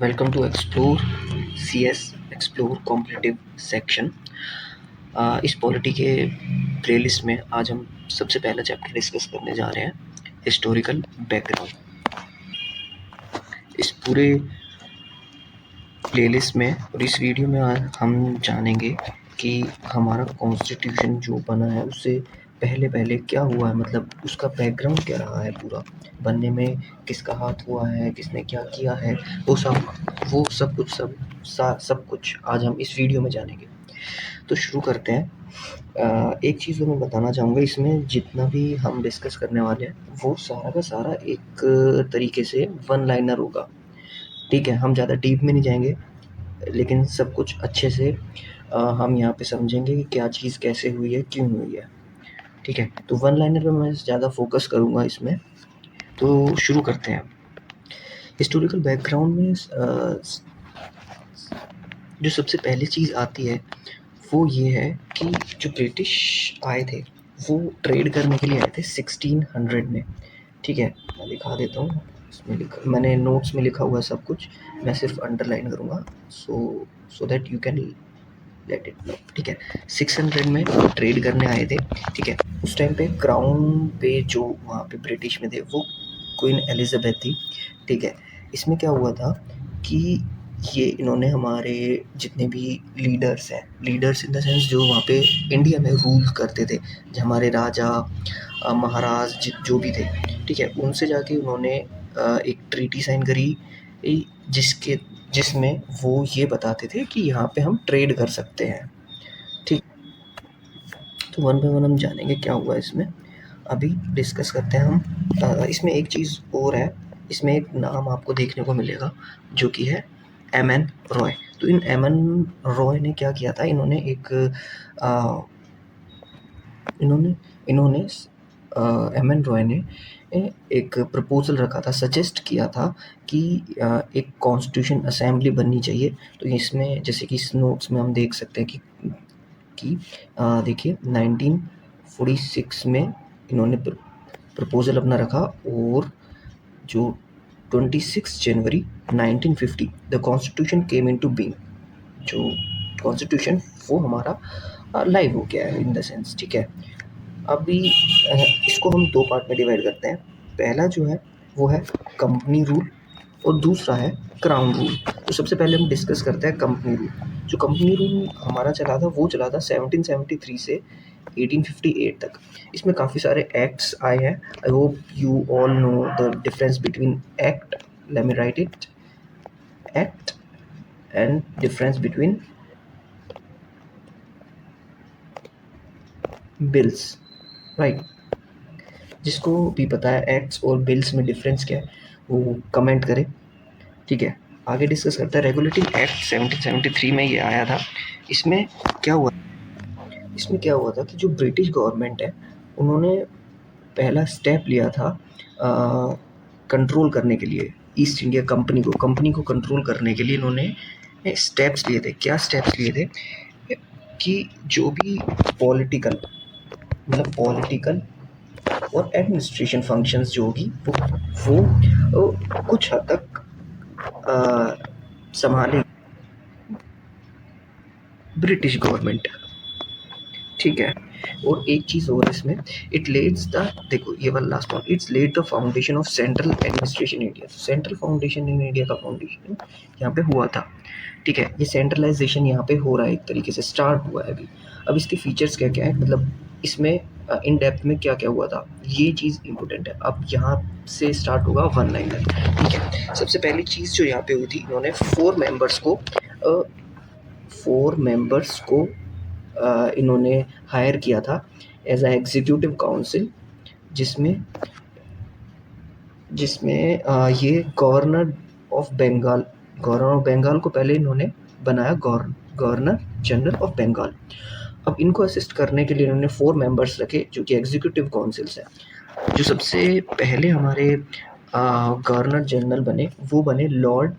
Welcome to explore CS explore competitive section. इस polity के playlist में आज हम सबसे पहला चैप्टर डिस्कस करने जा रहे हैं, हिस्टोरिकल बैकग्राउंड। इस पूरे प्लेलिस्ट में और इस वीडियो में हम जानेंगे कि हमारा कॉन्स्टिट्यूशन जो बना है उससे पहले क्या हुआ है, मतलब उसका बैकग्राउंड क्या रहा है, पूरा बनने में किसका हाथ हुआ है, किसने क्या किया है, वो सब कुछ आज हम इस वीडियो में जानेंगे। तो शुरू करते हैं। एक चीज़ तो मैं बताना चाहूँगा, इसमें जितना भी हम डिस्कस करने वाले हैं वो सारा का सारा एक तरीके से वन लाइनर होगा। ठीक है, हम ज़्यादा डीप में नहीं जाएंगे, लेकिन सब कुछ अच्छे से हम यहाँ पे समझेंगे कि क्या चीज़ कैसे हुई है, क्यों हुई है। ठीक है, तो वन लाइनर पे मैं ज़्यादा फोकस करूँगा इसमें। तो शुरू करते हैं। हिस्टोरिकल बैकग्राउंड में जो सबसे पहली चीज़ आती है वो ये है कि जो ब्रिटिश आए थे वो ट्रेड करने के लिए आए थे 1600 में। ठीक है, मैं दिखा देता हूँ, इसमें मैंने नोट्स में लिखा हुआ है सब कुछ, मैं सिर्फ अंडरलाइन करूँगा so that you can let it know. ठीक है, 600 में ट्रेड करने आए थे। ठीक है, उस टाइम पे क्राउन पे जो वहाँ पे ब्रिटिश में थे वो क्वीन एलिजाबेथ थी। ठीक है, इसमें क्या हुआ था कि ये इन्होंने हमारे जितने भी लीडर्स हैं, लीडर्स इन द सेंस जो वहाँ पे इंडिया में रूल करते थे, जो हमारे राजा महाराज जो भी थे, ठीक है, उनसे जाके उन्होंने एक ट्रीटी साइन करी जिसमें वो ये बताते थे कि यहाँ पे हम ट्रेड कर सकते हैं। ठीक, तो वन बाय वन हम जानेंगे क्या हुआ इसमें। अभी डिस्कस करते हैं हम। इसमें एक चीज़ और है, इसमें एक नाम आपको देखने को मिलेगा जो कि है एमएन रॉय। तो इन एमएन रॉय ने क्या किया था, इन्होंने एमएन रॉय ने एक प्रपोजल रखा था, सजेस्ट किया था कि एक कॉन्स्टिट्यूशन असेंबली बननी चाहिए। तो इसमें जैसे कि इस नोट्स में हम देख सकते हैं कि देखिए 1946 में इन्होंने प्रपोजल अपना रखा, और जो 26 जनवरी 1950 the constitution came into being. जो कॉन्स्टिट्यूशन वो हमारा लाइव हो गया है इन द सेंस। ठीक है, अभी इसको हम दो पार्ट में डिवाइड करते हैं। पहला जो है वो है कंपनी रूल और दूसरा है क्राउन रूल। तो सबसे पहले हम डिस्कस करते हैं कंपनी रूल। जो कंपनी रूल हमारा चला था वो चला था 1773 से 1858 तक। इसमें काफ़ी सारे एक्ट्स आए हैं। I hope you all know the difference between act, let me right it, act and difference between bills, right. जिसको भी पता है एक्ट्स और बिल्स में डिफरेंस क्या है वो कमेंट करे। ठीक है, आगे डिस्कस करते हैं। रेगुलेटिंग एक्ट 1773 में ये आया था। इसमें क्या हुआ था कि जो ब्रिटिश गवर्नमेंट है उन्होंने पहला स्टेप लिया था कंट्रोल करने के लिए ईस्ट इंडिया कंपनी को कंट्रोल करने के लिए इन्होंने स्टेप्स लिए थे। क्या स्टेप्स लिए थे कि जो भी पॉलिटिकल और एडमिनिस्ट्रेशन फंक्शंस जो होगी वो कुछ हद तक संभाले ब्रिटिश गवर्नमेंट। ठीक है, और एक चीज़ और इसमें, देखो ये वाला last point, it's led the foundation of central administration India. Central foundation in India का फाउंडेशन यहाँ पे हुआ था। ठीक है, ये सेंट्रलाइजेशन यहाँ पे हो रहा है, एक तरीके से स्टार्ट हुआ है अभी। अब इसके फीचर्स क्या क्या है, मतलब इसमें इन डेप्थ में क्या क्या हुआ था, ये चीज़ इंपॉर्टेंट है। अब यहाँ से स्टार्ट होगा वन लाइनर। ठीक है, सबसे पहली चीज़ जो यहाँ पे हुई थी, इन्होंने फोर मेंबर्स को इन्होंने हायर किया था एज अ एग्जीक्यूटिव काउंसिल, जिसमें ये गवर्नर ऑफ बंगाल को पहले इन्होंने बनाया गवर्नर जनरल ऑफ बंगाल। अब इनको असिस्ट करने के लिए इन्होंने 4 मेंबर्स रखे जो कि एग्जीक्यूटिव काउंसिल्स हैं। जो सबसे पहले हमारे गवर्नर जनरल बने वो बने लॉर्ड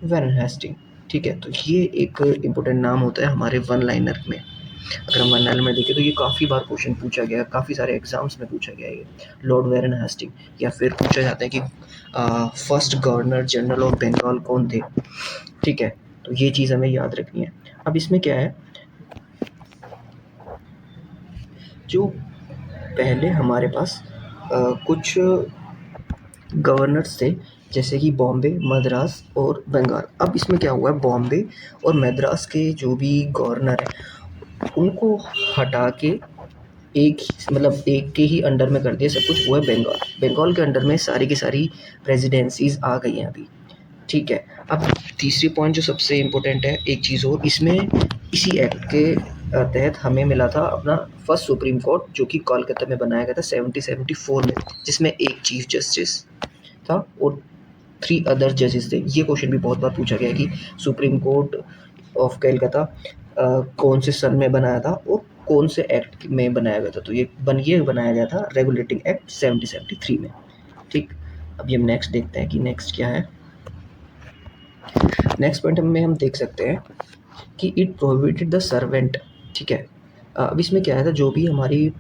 वेरन हेस्टिंग। ठीक है, तो ये एक इम्पोर्टेंट नाम होता है हमारे वन लाइनर में। अगर हम 1 एलिमेंट देखें तो ये काफ़ी बार क्वेश्चन पूछा गया है, काफ़ी सारे एग्जाम्स में पूछा गया है ये, लॉर्ड वेरन हेस्टिंग। या फिर पूछा जाता है कि first governor general of Bengal कौन थे, ठीक है। तो ये चीज़ हमें याद रखनी है। अब इसमें क्या है, जो पहले हमारे पास कुछ गवर्नर्स थे, जैसे कि बॉम्बे, मद्रास और बंगाल। अब इसमें क्या हुआ है, बॉम्बे और मद्रास के जो भी गवर्नर हैं उनको हटा के एक मतलब एक के ही अंडर में कर दिया सब कुछ, वो है बंगाल। बंगाल के अंडर में सारी की सारी प्रेसिडेंसीज आ गई हैं अभी, ठीक है। अब तीसरी पॉइंट जो सबसे इम्पोर्टेंट है, एक चीज़ और इसमें, इसी एक्ट के तहत हमें मिला था अपना फर्स्ट सुप्रीम कोर्ट, जो कि कोलकाता में बनाया गया था 1774 में, जिसमें एक चीफ जस्टिस था और 3 अदर जजेस थे। ये क्वेश्चन भी बहुत बार पूछा गया है कि सुप्रीम कोर्ट ऑफ कलकत्ता कौन से सन में बनाया था और कौन से एक्ट में बनाया गया था। तो ये बनाया गया था रेगुलेटिंग एक्ट 1773 में, ठीक। अभी हम नेक्स्ट देखते हैं कि नेक्स्ट क्या है। नेक्स्ट पॉइंट में हम देख सकते हैं कि इट प्रोहिबिटेड द सर्वेंट, ठीक है। अब इसमें क्या है था, जो भी हमारी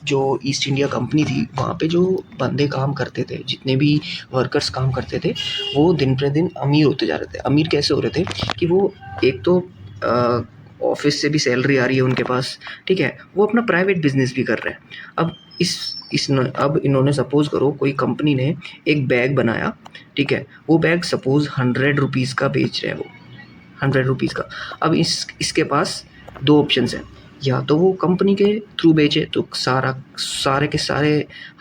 जो ईस्ट इंडिया कंपनी थी, वहाँ पे जो बंदे काम करते थे, जितने भी वर्कर्स काम करते थे, वो दिन प्रतिदिन अमीर होते जा रहे थे। अमीर कैसे हो रहे थे कि वो एक तो ऑफिस से भी सैलरी आ रही है उनके पास, ठीक है, वो अपना प्राइवेट बिजनेस भी कर रहे हैं। अब अब इन्होंने सपोज करो कोई कंपनी ने एक बैग बनाया, ठीक है, वो बैग सपोज 100 रुपीज़ का बेच रहे हैं वो, 100 रुपीज़ का। अब इसके पास 2 ऑप्शंस हैं, या तो वो कंपनी के थ्रू बेचे तो सारे के सारे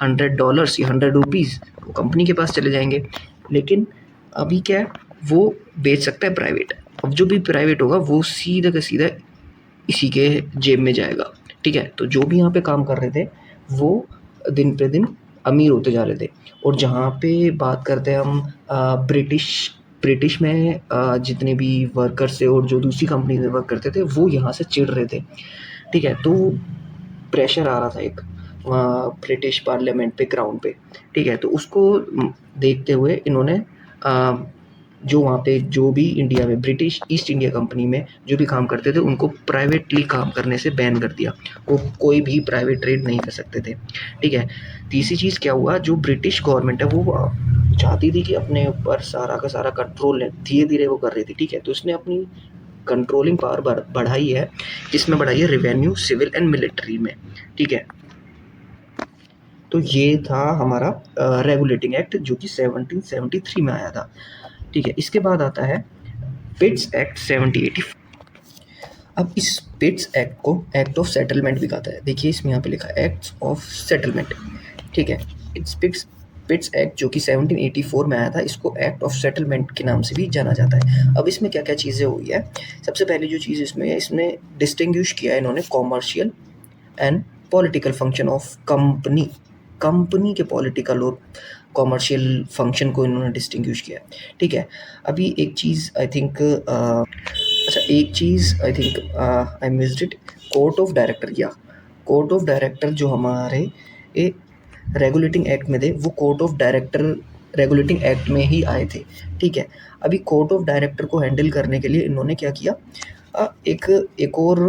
$100 या 100 रुपीज़ वो कंपनी के पास चले जाएंगे। लेकिन अभी क्या है, वो बेच सकता है प्राइवेट। अब जो भी प्राइवेट होगा वो सीधा का सीधा इसी के जेब में जाएगा, ठीक है। तो जो भी यहाँ पे काम कर रहे थे वो दिन पे दिन अमीर होते जा रहे थे। और जहाँ पे बात करते हैं हम ब्रिटिश में जितने भी वर्कर्स थे और जो दूसरी कंपनी में वर्क करते थे, वो यहाँ से चिढ़ रहे थे, ठीक है। तो प्रेशर आ रहा था एक वहाँ ब्रिटिश पार्लियामेंट पे, क्राउन पे, ठीक है। तो उसको देखते हुए इन्होंने जो वहाँ पे जो भी इंडिया में ब्रिटिश ईस्ट इंडिया कंपनी में जो भी काम करते थे उनको प्राइवेटली काम करने से बैन कर दिया। वो कोई भी प्राइवेट ट्रेड नहीं कर सकते थे, ठीक है। तीसरी चीज़ क्या हुआ, जो ब्रिटिश गवर्नमेंट है वो चाहती थी कि अपने ऊपर सारा का सारा कंट्रोल है, धीरे धीरे वो कर रही थी, ठीक है। तो उसने अपनी कंट्रोलिंग पावर बढ़ाई है, जिसमें बढ़ाई है रेवेन्यू, सिविल एंड मिलिट्री में, ठीक है। तो ये था हमारा रेगुलेटिंग एक्ट जो कि 1773 में आया था, ठीक है। इसके बाद आता है पिट्स एक्ट 1784। अब इस पिट्स एक्ट को एक्ट ऑफ सेटलमेंट भी कहता है। देखिए इसमें यहाँ पे लिखा है एक्ट ऑफ सेटलमेंट, ठीक है। इट्स पिट्स एक्ट जो कि 1784 में आया था, इसको एक्ट ऑफ सेटलमेंट के नाम से भी जाना जाता है। अब इसमें क्या क्या चीज़ें हुई है, सबसे पहले जो चीज़ इसमें है, इसने डिस्टिंग्विश किया है इन्होंने commercial and political function of company के पॉलिटिकल और कॉमर्शियल फंक्शन को इन्होंने डिस्टिंग्विश किया, ठीक है। अभी एक चीज़ I think I missed it, court of director, या कोर्ट ऑफ डायरेक्टर जो हमारे रेगुलेटिंग एक्ट में थे, वो court of director regulating act में ही आए थे, ठीक है। अभी कोर्ट ऑफ डायरेक्टर को हैंडल करने के लिए इन्होंने क्या किया, एक और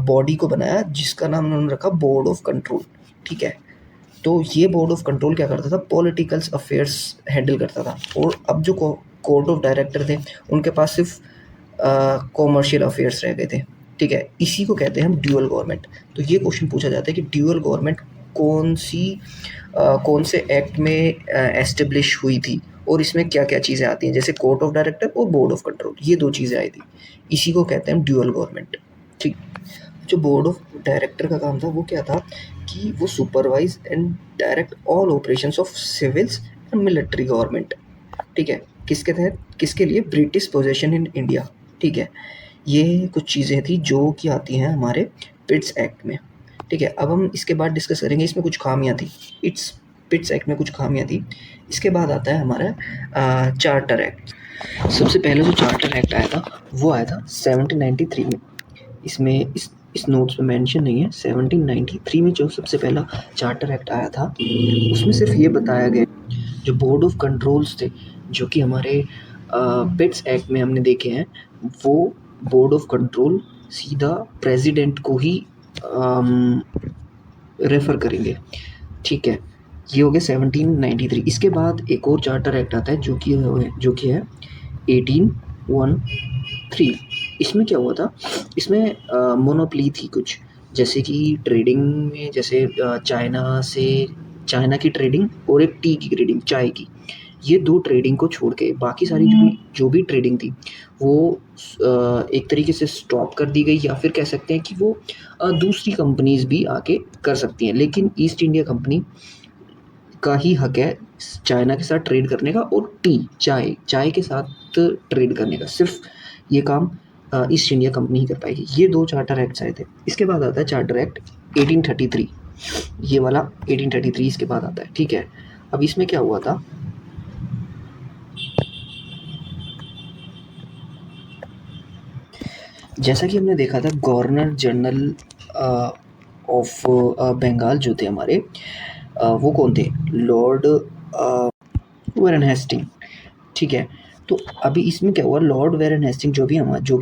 बॉडी को बनाया जिसका नाम उन्होंने रखा बोर्ड ऑफ कंट्रोल, ठीक है। तो ये बोर्ड ऑफ कंट्रोल क्या करता था, पॉलिटिकल्स अफेयर्स हैंडल करता था। और अब जो कोर्ट ऑफ डायरेक्टर थे उनके पास सिर्फ कॉमर्शियल अफेयर्स रह गए थे, ठीक है। इसी को कहते हैं हम ड्यूअल गवर्नमेंट। तो ये क्वेश्चन पूछा जाता है कि ड्यूअल गवर्नमेंट कौन से एक्ट में एस्टेब्लिश हुई थी और इसमें क्या क्या चीज़ें आती हैं, जैसे कोर्ट ऑफ डायरेक्टर और बोर्ड ऑफ कंट्रोल, ये 2 चीज़ें आई थी। इसी को कहते हैं ड्यूअल गवर्नमेंट, ठीक। जो बोर्ड ऑफ डायरेक्टर का काम था वो क्या था कि वो supervise and direct all operations of civils and military government, ठीक है। किसके तहत, किसके लिए, ब्रिटिश पोजेशन इन इंडिया, ठीक है। ये कुछ चीज़ें थी जो कि आती हैं हमारे पिट्स एक्ट में, ठीक है। अब हम इसके बाद डिस्कस करेंगे इसमें कुछ खामियां थी, पिट्स एक्ट में कुछ खामियां थी। इसके बाद आता है हमारा चार्टर एक्ट। सबसे पहले जो चार्टर एक्ट आया था वो आया था 1793 में। इसमें इस नोट्स में मेंशन नहीं है। 1793 में जो सबसे पहला चार्टर एक्ट आया था उसमें सिर्फ ये बताया गया, जो बोर्ड ऑफ कंट्रोल्स थे जो कि हमारे पिट्स एक्ट में हमने देखे हैं, वो बोर्ड ऑफ कंट्रोल सीधा प्रेसिडेंट को ही रेफ़र करेंगे, ठीक है। ये हो गया 1793। इसके बाद एक और चार्टर एक्ट आता है जो कि है 1813। इसमें क्या हुआ था, इसमें मोनोपोली थी कुछ, जैसे कि ट्रेडिंग में, जैसे चाइना की ट्रेडिंग और एक टी की ट्रेडिंग, चाय की। ये 2 ट्रेडिंग को छोड़ के बाकी सारी जो भी ट्रेडिंग थी वो एक तरीके से स्टॉप कर दी गई, या फिर कह सकते हैं कि वो दूसरी कंपनीज़ भी आके कर सकती हैं। लेकिन ईस्ट इंडिया कंपनी का ही हक है चाइना के साथ ट्रेड करने का, और चाय के साथ ट्रेड करने का। सिर्फ ये काम ईस्ट इंडिया कंपनी ही कर पाएगी। ये 2 चार्टर एक्ट्स आए थे। इसके बाद आता है चार्टर एक्ट 1833। ये वाला 1833 इसके बाद आता है, ठीक है। अब इसमें क्या हुआ था, जैसा कि हमने देखा था, गवर्नर जनरल ऑफ बंगाल जो थे हमारे, वो कौन थे, लॉर्ड वारेन हेस्टिंग, ठीक है। तो अभी इसमें क्या हुआ, लॉर्ड वारेन हेस्टिंग जो कि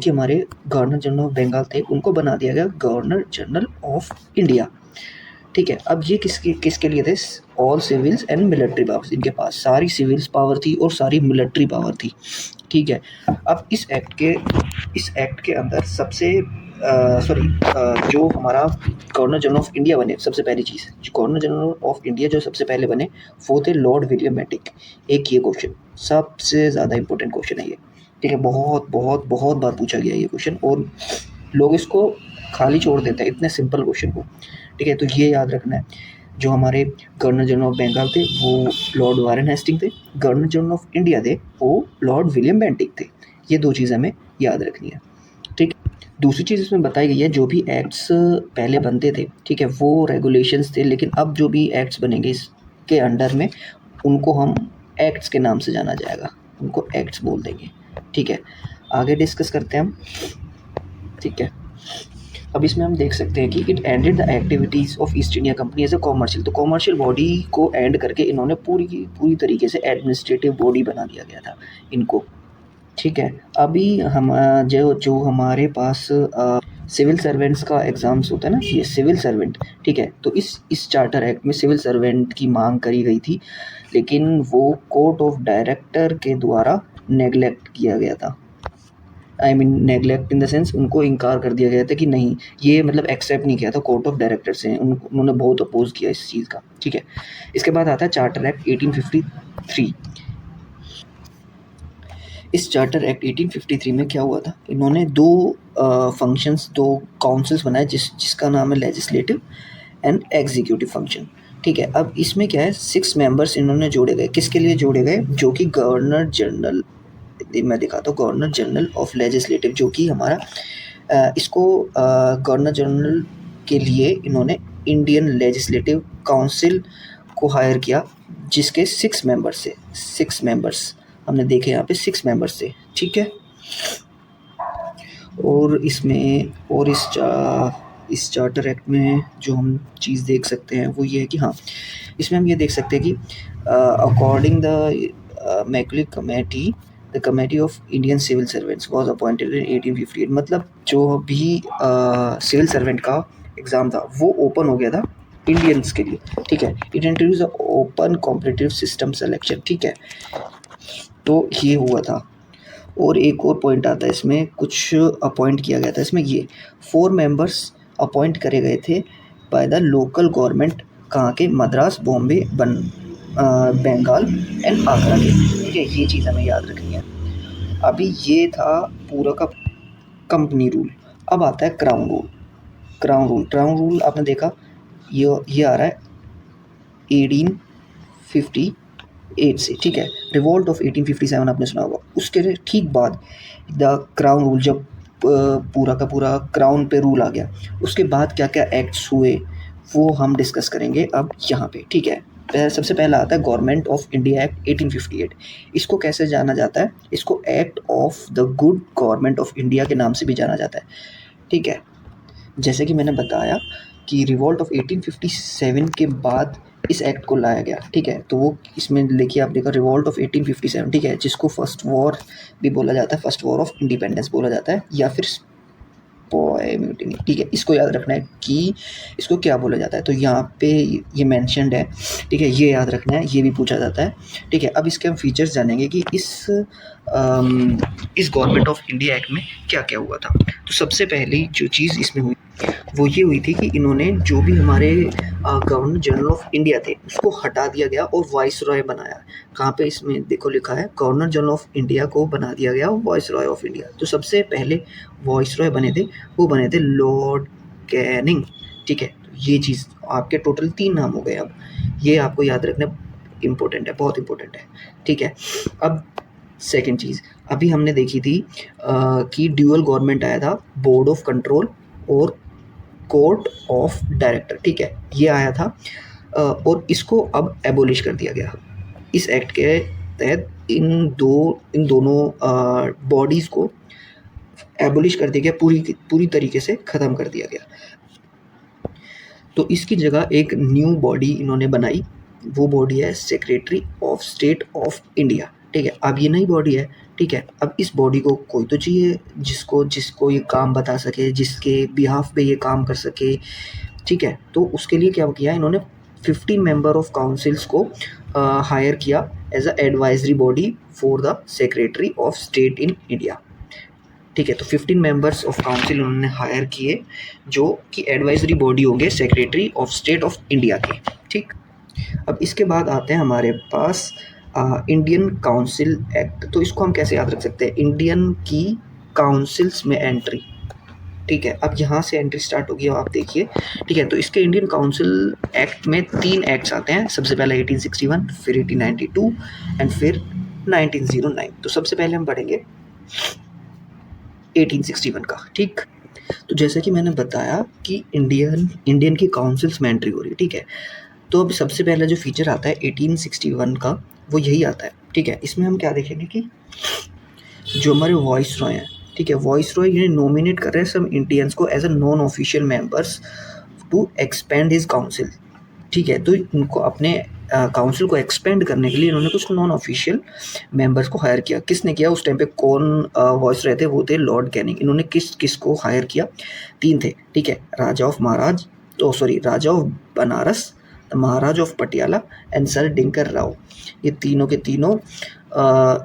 हमारे गवर्नर जनरल ऑफ बंगाल थे, उनको बना दिया गया गवर्नर जनरल ऑफ इंडिया, ठीक है। अब ये किसके लिए थे, all civils and military powers. इनके पास सारी सिविल्स पावर थी और सारी मिलिट्री पावर थी, ठीक है। अब इस एक्ट के अंदर जो हमारा गवर्नर जनरल ऑफ इंडिया बने, सबसे पहली चीज़, गवर्नर जनरल ऑफ इंडिया जो सबसे पहले बने वो थे लॉर्ड विलियम बेंटिक। एक ये क्वेश्चन सबसे ज़्यादा इंपॉर्टेंट क्वेश्चन है ये, ठीक है। बहुत बहुत बहुत बार पूछा गया ये क्वेश्चन, और लोग इसको खाली छोड़ देते हैं इतने सिंपल क्वेश्चन को, ठीक है। तो ये याद रखना है, जो हमारे गवर्नर जनरल ऑफ बंगाल थे वो लॉर्ड वारेन हेस्टिंग थे, गवर्नर जनरल ऑफ इंडिया थे वो लॉर्ड विलियम बेंटिक थे। ये 2 चीज़ हमें याद रखनी है, ठीक। दूसरी चीज़ इसमें बताई गई है, जो भी एक्ट्स पहले बनते थे, ठीक है, वो रेगुलेशंस थे, लेकिन अब जो भी एक्ट्स बनेंगे इसके अंडर में, उनको हम एक्ट्स के नाम से जाना जाएगा, उनको एक्ट्स बोल देंगे, ठीक है। आगे डिस्कस करते हैं हम, ठीक है। अब इसमें हम देख सकते हैं कि it ended the activities of East India Company as a commercial. तो कॉमर्शियल बॉडी को एंड करके इन्होंने पूरी की पूरी तरीके से एडमिनिस्ट्रेटिव बॉडी बना दिया गया था इनको, ठीक है। अभी हम जो हमारे पास सिविल सर्वेंट्स का एग्ज़ाम्स होता है ना, ये सिविल सर्वेंट, ठीक है। तो इस चार्टर एक्ट में सिविल सर्वेंट की मांग करी गई थी, लेकिन वो कोर्ट ऑफ डायरेक्टर के द्वारा नेगलेक्ट किया गया था। I mean neglect in the sense, उनको इनकार कर दिया गया था कि नहीं, ये मतलब एक्सेप्ट नहीं किया था कोर्ट ऑफ डायरेक्टर से, उन्होंने बहुत अपोज किया इस चीज़ का, ठीक है। इसके बाद आता है चार्टर एक्ट 1853। इस चार्टर एक्ट 1853 में क्या हुआ था, इन्होंने 2 फंक्शंस, 2 काउंसिल्स बनाए, जिसका नाम है लेजिस्लेटिव एंड एग्जीक्यूटिव फंक्शन, ठीक है। अब इसमें क्या है, 6 मेंबर्स इन्होंने जोड़े गए, किसके लिए जोड़े गए, जो कि गवर्नर जनरल, मैं दिखाता हूँ, गवर्नर जनरल ऑफ लेजिस्लेटिव, जो कि हमारा इसको गवर्नर जनरल के लिए इन्होंने इंडियन लेजिस्लेटिव काउंसिल को हायर किया, जिसके 6 मेंबर्स थे, 6 मेंबर्स हमने देखे यहाँ पे, 6 मेंबर्स थे, ठीक है। और इसमें और इस चार्टर एक्ट में जो हम चीज़ देख सकते हैं वो ये है कि हाँ, इसमें हम ये देख सकते हैं कि according the Macaulay committee, the committee of Indian civil servants was appointed in 1858। मतलब जो भी सिविल सर्वेंट का एग्ज़ाम था वो ओपन हो गया था इंडियंस के लिए, ठीक है। It introduce open competitive system selection, ठीक है। तो ये हुआ था। और एक और पॉइंट आता है इसमें, कुछ अपॉइंट किया गया था इसमें, ये 4 मेंबर्स अपॉइंट करे गए थे बाय द लोकल गवर्नमेंट, कहाँ के, मद्रास, बॉम्बे, बंगाल एंड आगरा के, ठीक है। ये चीज़ हमें याद रखनी है। अभी ये था पूरा का कंपनी रूल। अब आता है क्राउन रूल। क्राउन रूल आपने देखा, ये आ रहा है 1858 से, ठीक है। रिवोल्ट ऑफ 1857 आपने सुना होगा, उसके ठीक बाद द क्राउन रूल, जब पूरा का पूरा क्राउन पे रूल आ गया, उसके बाद क्या क्या एक्ट्स हुए वो हम डिस्कस करेंगे अब यहाँ पे, ठीक है। सबसे पहला आता है गवर्नमेंट ऑफ इंडिया एक्ट 1858। इसको कैसे जाना जाता है, इसको act of the good government of India के नाम से भी जाना जाता है, ठीक है। जैसे कि मैंने बताया कि रिवॉल्ट ऑफ 1857 के बाद इस एक्ट को लाया गया, ठीक है। तो वो इसमें लिखिए, आप देखो, रिवॉल्ट ऑफ 1857, ठीक है, जिसको फर्स्ट वॉर भी बोला जाता है, फर्स्ट वॉर ऑफ इंडिपेंडेंस बोला जाता है, या फिर ओए म्यूटिनी, ठीक है। इसको याद रखना है कि इसको क्या बोला जाता है, तो यहाँ पे ये मेंशन्ड है, ठीक है, ये याद रखना है, ये भी पूछा जाता है, ठीक है। अब इसके हम फीचर्स जानेंगे कि इस गवर्नमेंट ऑफ इंडिया एक्ट में क्या क्या हुआ था। तो सबसे पहली जो चीज़ इसमें हुई वो ये हुई थी कि इन्होंने जो भी हमारे गवर्नर जनरल ऑफ इंडिया थे उसको हटा दिया गया और वाइस रॉय बनाया। कहाँ पे इसमें देखो लिखा है, गवर्नर जनरल ऑफ इंडिया को बना दिया गया वाइस रॉय ऑफ इंडिया। तो सबसे पहले वाइस रॉय बने थे, वो बने थे लॉर्ड कैनिंग, ठीक है। तो ये चीज़ आपके टोटल 3 नाम हो गए। अब ये आपको याद रखना इम्पोर्टेंट है, बहुत इम्पोर्टेंट है, ठीक है। अब सेकेंड चीज़ अभी हमने देखी थी कि ड्यूअल गवर्नमेंट आया था, बोर्ड ऑफ कंट्रोल और कोर्ट ऑफ डायरेक्टर, ठीक है, ये आया था और इसको अब एबोलिश कर दिया गया। इस एक्ट के तहत इन दोनों बॉडीज़ को एबोलिश कर दिया गया, पूरी तरीके से ख़त्म कर दिया गया। तो इसकी जगह एक न्यू बॉडी इन्होंने बनाई, वो बॉडी है secretary of state of India, ठीक है। अब ये नई बॉडी है, ठीक है। अब इस बॉडी को कोई तो चाहिए जिसको ये काम बता सके, जिसके बिहाफ पे ये काम कर सके, ठीक है। तो उसके लिए क्या किया इन्होंने, 15 मेंबर ऑफ काउंसिल्स को हायर किया as a advisory body for the secretary of state in India, ठीक है। तो 15 मेंबर्स ऑफ काउंसिल उन्होंने हायर किए जो कि एडवाइजरी बॉडी होंगे secretary of state of India के, ठीक। अब इसके बाद आते हैं हमारे पास इंडियन काउंसिल एक्ट। तो इसको हम कैसे याद रख सकते हैं, इंडियन की काउंसिल्स में एंट्री, ठीक है। अब यहाँ से एंट्री स्टार्ट होगी, अब आप देखिए, ठीक है। तो इसके इंडियन काउंसिल एक्ट में 3 एक्ट्स आते हैं, सबसे पहले 1861, फिर 1892 एंड फिर 1909। तो सबसे पहले हम पढ़ेंगे 1861 का, ठीक। तो जैसे कि मैंने बताया कि इंडियन की काउंसिल्स में एंट्री हो रही है, ठीक है। तो अब सबसे पहला जो फीचर आता है 1861 का वो यही आता है, ठीक है। इसमें हम क्या देखेंगे कि जो हमारे वॉइस रॉय हैं, ठीक है, वॉइस रॉय ये नॉमिनेट कर रहे हैं सम इंडियंस को as a non official members to expand his council, ठीक है। तो इनको अपने काउंसिल को एक्सपेंड करने के लिए इन्होंने कुछ नॉन ऑफिशियल मेंबर्स को हायर किया। किसने किया, उस टाइम पे कौन वॉइस रहे थे, वो थे लॉर्ड कैनिंग। इन्होंने किस को हायर किया, 3 थे, ठीक है, Raja of Banaras, Maharaj of Patiala and sir Dinkar Rao. ये तीनों के तीनों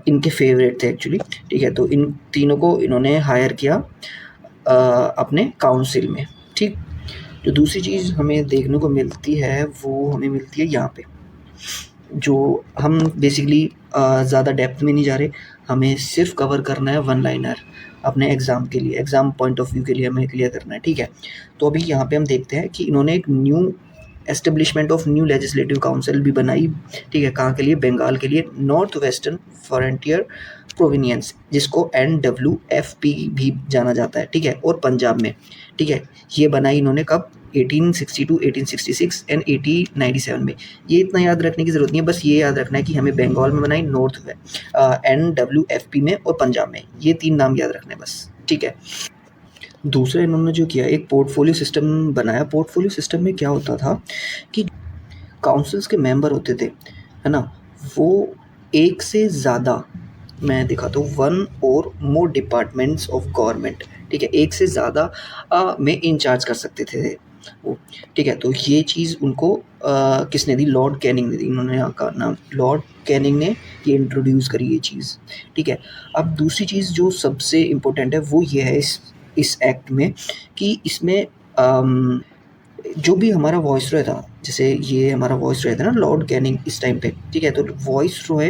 इनके फेवरेट थे एक्चुअली, ठीक है। तो इन तीनों को इन्होंने हायर किया अपने काउंसिल में, ठीक। जो दूसरी चीज़ हमें देखने को मिलती है वो हमें मिलती है यहाँ पे, जो हम बेसिकली ज़्यादा डेप्थ में नहीं जा रहे, हमें सिर्फ कवर करना है 1 लाइनर अपने एग्ज़ाम के लिए, एग्ज़ाम पॉइंट ऑफ व्यू के लिए हमें क्लियर करना है, ठीक है। तो अभी यहाँ पे हम देखते हैं कि इन्होंने एक new establishment of new legislative council भी बनाई, ठीक है। कहाँ के लिए, बंगाल के लिए, नॉर्थ वेस्टर्न फ्रंटियर प्रोविनियंस, जिसको NWFP भी जाना जाता है, ठीक है, और पंजाब में, ठीक है। ये बनाई इन्होंने कब, 1862, 1866 एंड 1897 में। ये इतना याद रखने की ज़रूरत नहीं है, बस ये याद रखना है कि हमें बंगाल में बनाई, नॉर्थ में NWFP में और पंजाब में, ये 3 नाम याद रखने हैं बस, ठीक है। दूसरा इन्होंने जो किया, एक पोर्टफोलियो सिस्टम बनाया। पोर्टफोलियो सिस्टम में क्या होता था कि काउंसिल्स के मेंबर होते थे, है ना, वो एक से ज़्यादा, मैं दिखाता हूँ, 1 और मोर डिपार्टमेंट्स ऑफ गवर्नमेंट, ठीक है, एक से ज़्यादा में इंचार्ज कर सकते थे वो, ठीक है। तो ये चीज़ उनको किसने दी, लॉर्ड कैनिंग ने दी। इन्होंने यहाँ का नाम लॉर्ड कैनिंग ने ये इंट्रोड्यूस करी ये चीज़, ठीक है। अब दूसरी चीज़ जो सबसे इम्पोर्टेंट है वो ये है इस एक्ट में कि इसमें जो भी हमारा वॉइस रॉय था, जैसे ये हमारा वॉइस रॉय था ना लॉर्ड कैनिंग इस टाइम पे, ठीक है। तो voice Roy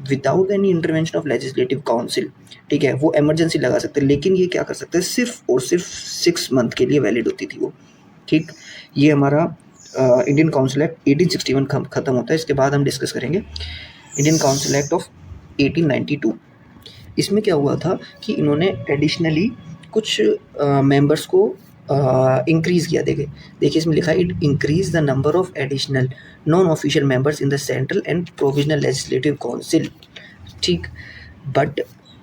without any intervention of legislative council, ठीक है, वो इमरजेंसी लगा सकते हैं, लेकिन ये क्या कर सकते हैं, सिर्फ और सिर्फ 6 मंथ के लिए वैलिड होती थी वो, ठीक। ये हमारा इंडियन काउंसिल एक्ट 1861 ख़त्म होता है। इसके बाद हम डिस्कस करेंगे इंडियन काउंसिल एक्ट ऑफ 1892। इसमें क्या हुआ था कि इन्होंने एडिशनली कुछ मेंबर्स को इंक्रीज़ किया। देखिए इसमें लिखा है, it increase the number of additional non official members in the central and provisional legislative council, ठीक, but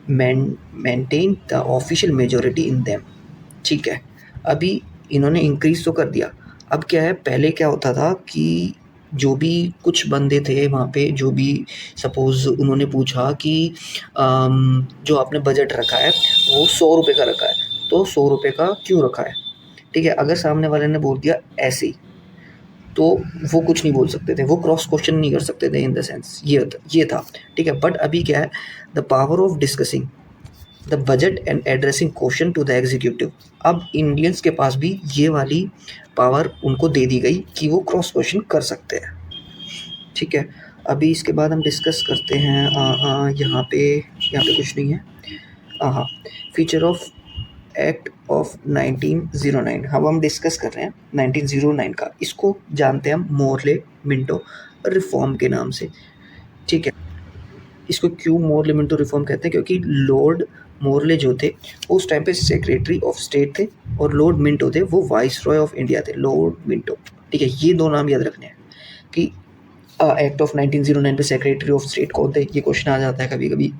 maintain the official majority in them, ठीक है। अभी इन्होंने इंक्रीज़ तो कर दिया। अब क्या है, पहले क्या होता था कि जो भी कुछ बंदे थे वहाँ पे, जो भी सपोज़ उन्होंने पूछा कि जो आपने बजट रखा है वो 100 रुपये का रखा है, तो 100 रुपये का क्यों रखा है, ठीक है। अगर सामने वाले ने बोल दिया ऐसे ही, तो वो कुछ नहीं बोल सकते थे, वो क्रॉस क्वेश्चन नहीं कर सकते थे, इन द सेंस ये था, ठीक है। बट अभी क्या है, the power of discussing the budget and addressing question to the executive. अब इंडियंस के पास भी ये वाली पावर उनको दे दी गई कि वो क्रॉस क्वेश्चन कर सकते हैं, ठीक है। अभी इसके बाद हम डिस्कस करते हैं यहाँ पे कुछ नहीं है। हाँ, फीचर ऑफ एक्ट ऑफ 1909। अब हम डिस्कस कर रहे हैं 1909 का। इसको जानते हैं हम मोरले मिंटो रिफॉर्म के नाम से, ठीक है। इसको क्यों मोरले मिंटो रिफॉर्म कहते हैं, क्योंकि लॉर्ड मोरले जो थे वो उस टाइम पे सेक्रेटरी ऑफ स्टेट थे, और लॉर्ड मिंटो थे वो वाइस रॉय ऑफ इंडिया थे, लॉर्ड मिंटो, ठीक है। ये दो नाम याद रखने हैं कि एक्ट ऑफ 1909 पे सेक्रेटरी ऑफ स्टेट कौन थे, ये क्वेश्चन आ जाता है कभी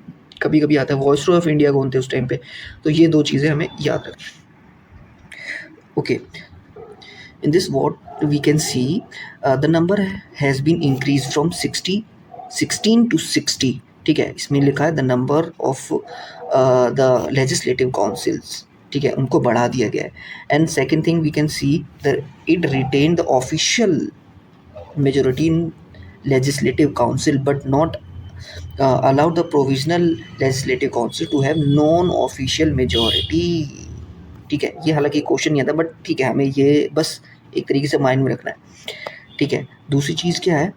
कभी आता है, वॉइस रॉय ऑफ इंडिया कौन थे उस टाइम पे, तो ये दो चीज़ें हमें याद रखनी। Okay, in this what we can see, the number has been increased from 16 to 60, ठीक है। इसमें लिखा है the number of the legislative councils, ठीक है, उनको बढ़ा दिया गया है। And second thing we can see the it retain the official majority in legislative council but not allowed the provisional legislative council to have non-official majority, ठीक है। ये हालांकि क्वेश्चन नहीं आता, बट ठीक है, हमें ये बस एक तरीके से माइंड में रखना है, ठीक है। दूसरी चीज़ क्या है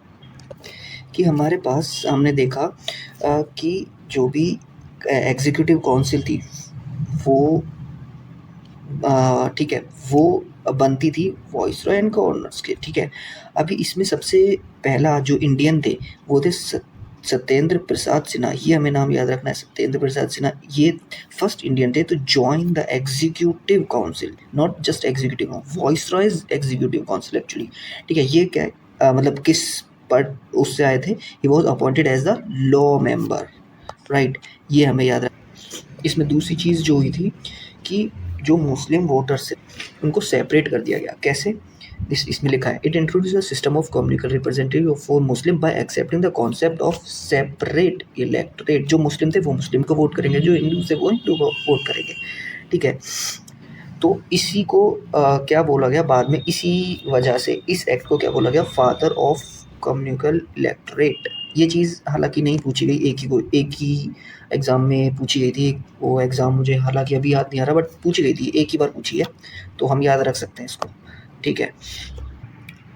कि हमारे पास हमने देखा कि जो भी एग्जीक्यूटिव काउंसिल थी वो ठीक है, वो बनती थी वॉइसरॉय एंड गवर्नर्स के, ठीक है। अभी इसमें सबसे पहला जो इंडियन थे वो थे सत्येंद्र प्रसाद सिन्हा, ये हमें नाम याद रखना है, सत्येंद्र प्रसाद सिन्हा। ये फर्स्ट इंडियन थे तो join the executive council, not just executive, viceroy's executive council actually, ठीक है। ये क्या मतलब किस पर उससे आए थे, he was appointed as the law member, right, ये हमें याद रखना। इसमें दूसरी चीज़ जो हुई थी कि जो मुस्लिम वोटर्स थे उनको सेपरेट कर दिया गया, कैसे, इसमें लिखा है it introduce a system of communal representative for Muslim by accepting the concept of separate electorate. जो मुस्लिम थे वो मुस्लिम को वोट करेंगे, जो हिंदू थे वो हिंदू को वोट करेंगे, ठीक है। तो इसी को क्या बोला गया बाद में, इसी वजह से इस एक्ट को क्या बोला गया, फादर ऑफ कम्युनिकल इलेक्टोरेट। ये चीज़ हालांकि नहीं पूछी गई, एक ही एग्ज़ाम में पूछी गई थी, वो एग्ज़ाम मुझे हालांकि अभी याद नहीं आ रहा, बट पूछी गई थी, एक ही बार पूछी है, तो हम याद रख सकते हैं इसको, ठीक है।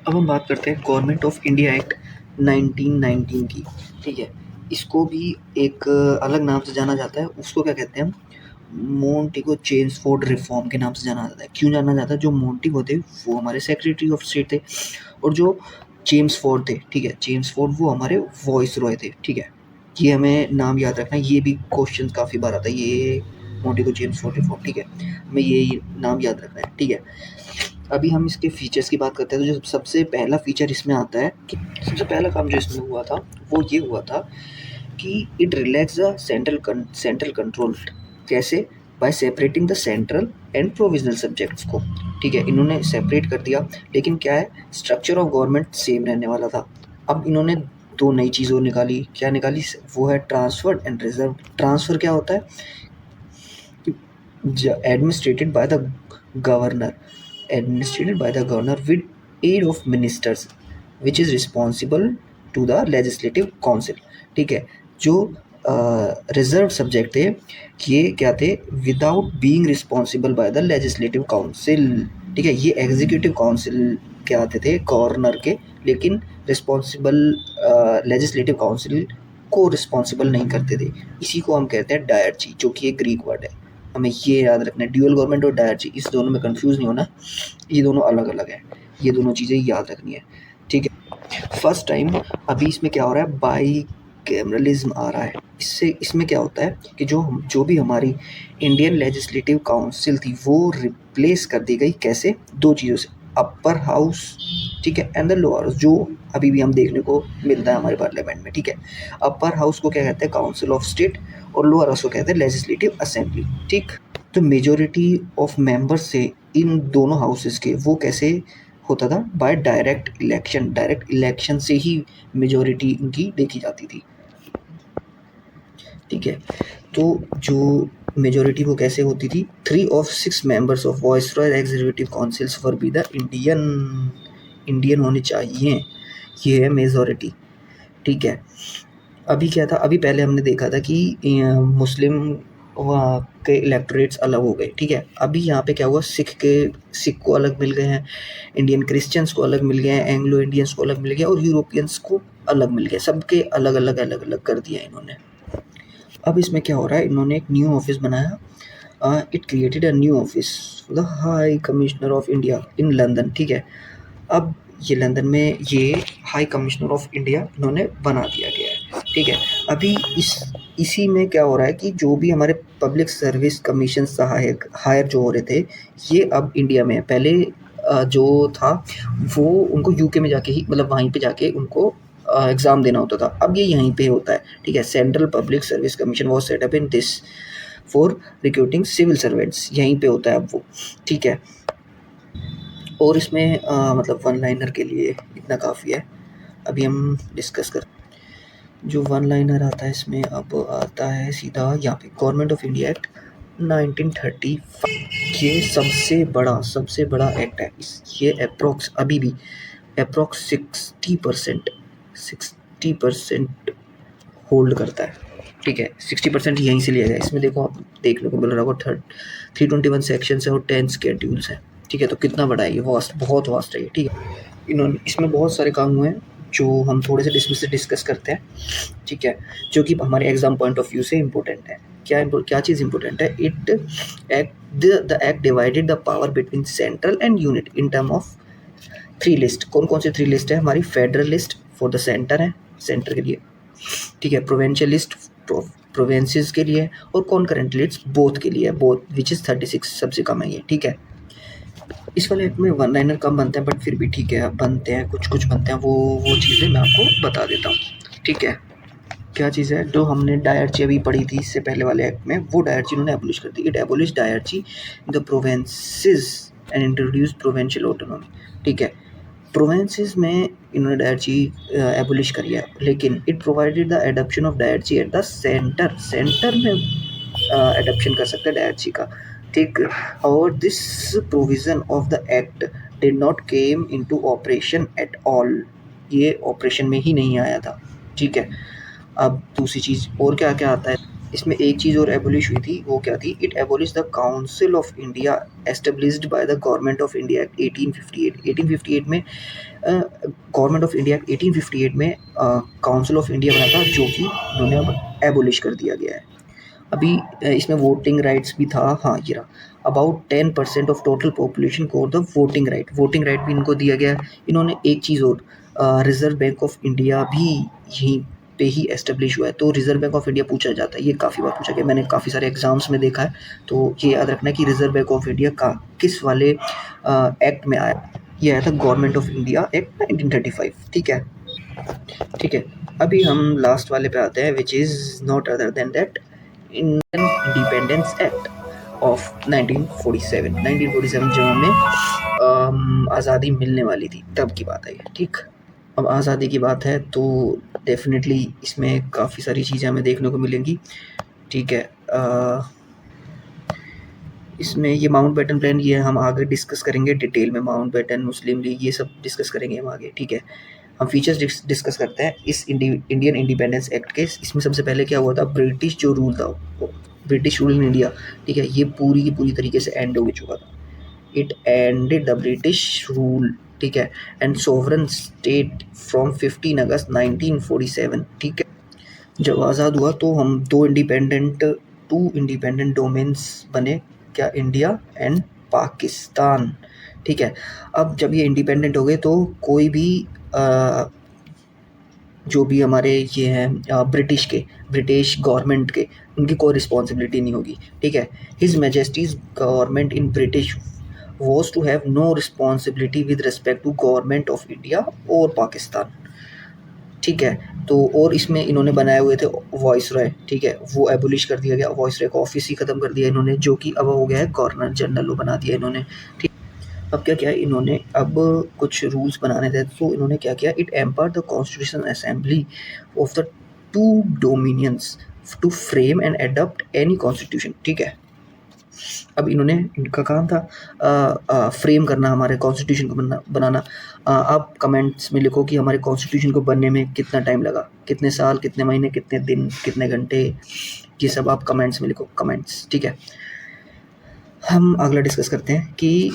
अब हम बात करते हैं गवर्नमेंट ऑफ इंडिया एक्ट 1919 की, ठीक है। इसको भी एक अलग नाम से जाना जाता है, उसको क्या कहते हैं हम, मोंटेगो चेम्सफोर्ड रिफॉर्म के नाम से जाना जाता है। क्यों जाना जाता है, जो मोंटेगो थे वो हमारे सेक्रेटरी ऑफ स्टेट थे, और जो चेम्सफोर्ड थे, ठीक है, चेम्सफोर्ड वो हमारे वॉइस रॉय थे, ठीक है। ये हमें नाम याद रखना है, ये भी क्वेश्चन काफ़ी बार आता है, ये मोंटेगो चेम्सफोर्ड रिफॉर्म, ठीक है, हमें ये नाम याद रखना है, ठीक है। अभी हम इसके फीचर्स की बात करते हैं, तो जो सबसे पहला फीचर इसमें आता है कि सबसे पहला काम जो इसमें हुआ था वो ये हुआ था कि it relax the central control, कैसे, by separating the central and provisional subjects को, ठीक है। इन्होंने सेपरेट कर दिया, लेकिन क्या है, स्ट्रक्चर ऑफ गवर्नमेंट सेम रहने वाला था। अब इन्होंने दो नई चीज़ों निकाली, क्या निकाली, वो है ट्रांसफर एंड रिजर्व। ट्रांसफ़र क्या होता है, administrated by the governor, administrated by the governor with aid of ministers which is responsible to the legislative council, ठीक है। जो रिजर्व सब्जेक्ट थे ये क्या थे, without being responsible by the legislative council, ठीक है। ये एग्जीक्यूटिव काउंसिल के आते थे गवर्नर के, लेकिन रिस्पॉन्सिबल लेजिस्लेटिव काउंसिल को रिस्पॉन्सिबल नहीं करते थे। इसी को हम कहते हैं डायरची, जो कि एक ग्रीक वर्ड है, हमें ये याद रखना है। ड्यूअल गवर्नमेंट और डायरची, इस दोनों में कंफ्यूज नहीं होना, ये दोनों अलग अलग हैं, ये दोनों चीज़ें याद रखनी है, ठीक है। फर्स्ट टाइम अभी इसमें क्या हो रहा है, बाई कैमरलिज्म आ रहा है। इसमें क्या होता है कि जो भी हमारी इंडियन लेजिस्लेटिव काउंसिल थी वो रिप्लेस कर दी गई, कैसे, दो चीज़ों से, अपर हाउस, ठीक है, एंड द लोअर हाउस, जो अभी भी हम देखने को मिलता है हमारे पार्लियामेंट में, ठीक है। अपर हाउस को क्या कहते हैं, काउंसिल ऑफ स्टेट, और लोअर हाउस को कहते हैं लेजिस्लेटिव असेंबली, ठीक। तो मेजोरिटी ऑफ मेंबर्स से इन दोनों हाउसेस के वो कैसे होता था, by direct election, direct election से ही मेजोरिटी इनकी देखी जाती थी, ठीक है। तो जो मेजोरिटी वो कैसे होती थी, 3 of 6 members of viceroy executive councils for be the Indian होने चाहिए, ये है मेजोरिटी। ठीक है, अभी क्या था, अभी पहले हमने देखा था कि मुस्लिम वहाँ के इलेक्टोरेट्स अलग हो गए। ठीक है, अभी यहाँ पे क्या हुआ, सिख को अलग मिल गए हैं, इंडियन क्रिश्चियंस को अलग मिल गए हैं, एंग्लो इंडियंस को अलग मिल गया और यूरोपियंस को अलग मिल गया, सबके अलग अलग अलग अलग कर दिया इन्होंने। अब इसमें क्या हो रहा है, इन्होंने एक न्यू ऑफिस बनाया, it created a new office the high commissioner of India in London. ठीक है, अब ये लंदन में ये हाई कमिश्नर ऑफ इंडिया इन्होंने बना दिया गया है। ठीक है, अभी इसी में क्या हो रहा है कि जो भी हमारे पब्लिक सर्विस कमीशन सहायक हायर जो हो रहे थे, ये अब इंडिया में है। पहले जो था वो उनको यूके में जाके ही, मतलब वहीं पे जाके उनको एग्ज़ाम देना होता था, अब ये यहीं पे होता है। ठीक है, central public service commission was set up in this for recruiting civil servants, यहीं पे होता है अब वो। ठीक है, और इसमें मतलब वन लाइनर के लिए इतना काफ़ी है, अभी हम डिस्कस कर। जो वन लाइनर आता है इसमें, अब आता है सीधा यहाँ पे गवर्नमेंट ऑफ इंडिया एक्ट 1935। ये सबसे बड़ा एक्ट है। ये अप्रोक्स अभी भी अप्रोक्स 60% होल्ड करता है। ठीक है, 60% यहीं से लिया गया। इसमें देखो, आप देखने को मिल रहा होगा 321 सेक्शंस है और 10 स्केड्यूल्स हैं। ठीक है, तो कितना बड़ा है ये, वास्ट, बहुत वास्ट है ये। ठीक है, इन्होंने इसमें बहुत सारे काम हुए हैं जो हम थोड़े से डिस्कस करते हैं। ठीक है, जो कि हमारे एग्जाम पॉइंट ऑफ व्यू से इम्पोर्टेंट है। क्या चीज़ इम्पोर्टेंट है, the act divided the power between central and unit in term of 3 list. कौन कौन से 3 लिस्ट है हमारी, federal list for the centre है, सेंटर के लिए। ठीक है, प्रोविंशियल लिस्ट प्रोविंसेस के लिए, और कॉन्करेंट लिस्ट बोथ के लिए, बोथ विच इज़ 36, सबसे कम है ये। ठीक है, इस वाले एक्ट में वन लाइनर कम बनते हैं, बट फिर भी ठीक है, बनते हैं, कुछ बनते हैं, वो चीज़ें मैं आपको बता देता हूँ। ठीक है, क्या चीज़ है, जो हमने डायरची अभी पढ़ी थी इससे पहले वाले एक्ट में, वो डायरची इन्होंने एबोलिश कर दी। It abolish dyarchy the provinces and introduce provincial autonomy. ठीक है, प्रोविंसेस में इन्होंने डायरची एबोलिश करी है, लेकिन it provided the adoption of dyarchy at the centre में एडॉप्शन कर सकते हैं डायरची का। ठीक, और this provision of the act did not came into operation at all, ये ऑपरेशन में ही नहीं आया था। ठीक है, अब दूसरी चीज़ और क्या क्या आता है इसमें, एक चीज़ और एबोलिश हुई थी, वो क्या थी, it abolish the council of India established by the government of India act 1858 में। गवर्नमेंट ऑफ इंडिया एक्ट 1858 में काउंसिल ऑफ इंडिया बना था, जो कि उन्होंने अब एबोलिश कर दिया गया है। अभी इसमें वोटिंग राइट्स भी था, हाँ ये रहा, अबाउट 10% ऑफ टोटल पॉपुलेशन को द वोटिंग राइट भी इनको दिया गया है। इन्होंने एक चीज़ और, रिजर्व बैंक ऑफ इंडिया भी यहीं पे ही एस्टेब्लिश हुआ है। तो रिजर्व बैंक ऑफ इंडिया पूछा जाता है, ये काफ़ी बार पूछा गया, मैंने काफ़ी सारे एग्जाम्स में देखा है, तो ये याद रखना है कि रिजर्व बैंक ऑफ इंडिया का किस वाले एक्ट में आया। ये आया था गवर्नमेंट ऑफ इंडिया एक्ट 1935। ठीक है, ठीक है, अभी हम लास्ट वाले पे आते हैं, which is not other than that Indian independence act of 1947 जब हमें आज़ादी मिलने वाली थी तब की बात है ये। ठीक, अब आज़ादी की बात है तो डेफिनेटली इसमें काफ़ी सारी चीज़ें हमें देखने को मिलेंगी। ठीक है, इसमें ये माउंट बैटन प्लान, ये हम आगे डिस्कस करेंगे डिटेल में, माउंट बैटन, मुस्लिम लीग, ये सब डिस्कस करेंगे हम आगे। ठीक है, हम फीचर्स डिस्कस करते हैं इस इंडियन इंडिपेंडेंस एक्ट के। इसमें सबसे पहले क्या हुआ था, ब्रिटिश जो रूल था, ब्रिटिश रूल इन इंडिया, ठीक है, ये पूरी की पूरी तरीके से एंड हो चुका था। It ended the British rule, ठीक है, एंड सोवरन स्टेट फ्रॉम 15 अगस्त 1947। ठीक है, जब आज़ाद हुआ तो हम टू इंडिपेंडेंट डोमेन्स बने, क्या, इंडिया एंड पाकिस्तान। ठीक है, अब जब ये इंडिपेंडेंट हो गए तो कोई भी जो भी हमारे ये हैं ब्रिटिश गवर्नमेंट के, उनकी कोई रिस्पॉन्सिबिलिटी नहीं होगी। ठीक है, his majesty's government in British was to have no responsibility with respect to government of India और पाकिस्तान। ठीक है, तो और इसमें इन्होंने बनाए हुए थे वॉइसरॉय। ठीक है, वो एबोलिश कर दिया गया, वॉइसरॉय का ऑफिस ही ख़त्म कर दिया इन्होंने, जो कि अब हो गया है गवर्नर जनरल बना दिया इन्होंने। ठीक, अब क्या किया इन्होंने, अब कुछ रूल्स बनाने थे, तो इन्होंने क्या किया, it empowered the constitutional assembly of the two dominions to frame and adopt any constitution. ठीक है, अब इनका काम था फ्रेम करना, हमारे कॉन्स्टिट्यूशन को बनाना। आप कमेंट्स में लिखो कि हमारे कॉन्स्टिट्यूशन को बनने में कितना टाइम लगा, कितने साल, कितने महीने, कितने दिन, कितने घंटे, ये सब आप कमेंट्स में लिखो, कमेंट्स। ठीक है, हम अगला डिस्कस करते हैं कि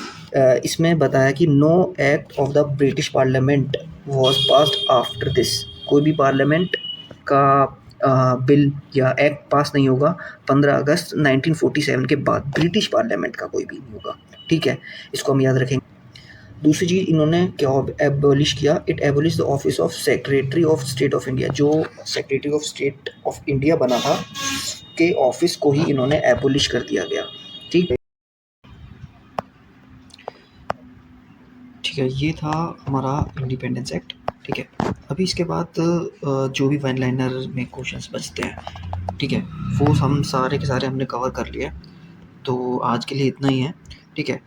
इसमें बताया कि no act of the British parliament was passed after this. कोई भी पार्लियामेंट का बिल या एक्ट पास नहीं होगा 15 अगस्त 1947 के बाद, ब्रिटिश पार्लियामेंट का कोई भी नहीं होगा। ठीक है, इसको हम याद रखेंगे। दूसरी चीज़ इन्होंने क्या एबॉलिश किया, it abolish the office of secretary of state of India. जो secretary of state of India बना था के ऑफिस को ही इन्होंने एबॉलिश कर दिया गया। ठीक है, ये था हमारा इंडिपेंडेंस एक्ट। ठीक है, अभी इसके बाद जो भी वन लाइनर में क्वेश्चंस बचते हैं, ठीक है, वो हम सारे के सारे हमने कवर कर लिए। तो आज के लिए इतना ही है। ठीक है,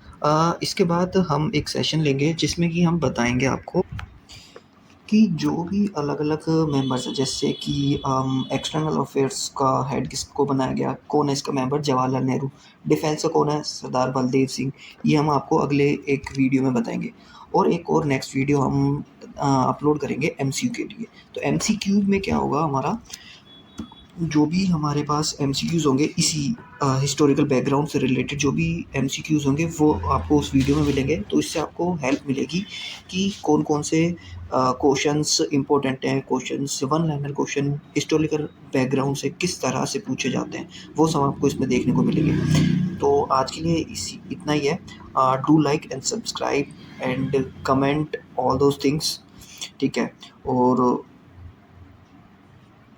इसके बाद हम एक सेशन लेंगे जिसमें कि हम बताएंगे आपको कि जो भी अलग-अलग मेंबर्स हैं, जैसे कि एक्सटर्नल अफेयर्स का हेड किसको बनाया गया, कौन है इसका मेंबर, जवाहरलाल नेहरू। डिफेंस का कौन है, सरदार बलदेव सिंह। ये हम आपको अगले एक वीडियो में बताएंगे। और एक और नेक्स्ट वीडियो हम अपलोड करेंगे एमसीक्यू के लिए। तो एमसीक्यू में क्या होगा, हमारा जो भी हमारे पास एमसीक्यूज़ होंगे इसी हिस्टोरिकल बैकग्राउंड से रिलेटेड जो भी एमसीक्यूज़ होंगे वो आपको उस वीडियो में मिलेंगे। तो इससे आपको हेल्प मिलेगी कि कौन कौन से क्वेश्चंस इंपॉर्टेंट हैं, questions one liner question historical background से किस तरह से पूछे जाते हैं, वो सब आपको इसमें देखने को मिलेंगे। तो आज के लिए इतना ही है। Do like and subscribe and comment all those things. ठीक है, और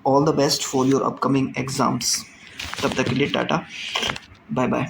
all the best for your upcoming exams. तब तक के लिए टाटा, बाय बाय।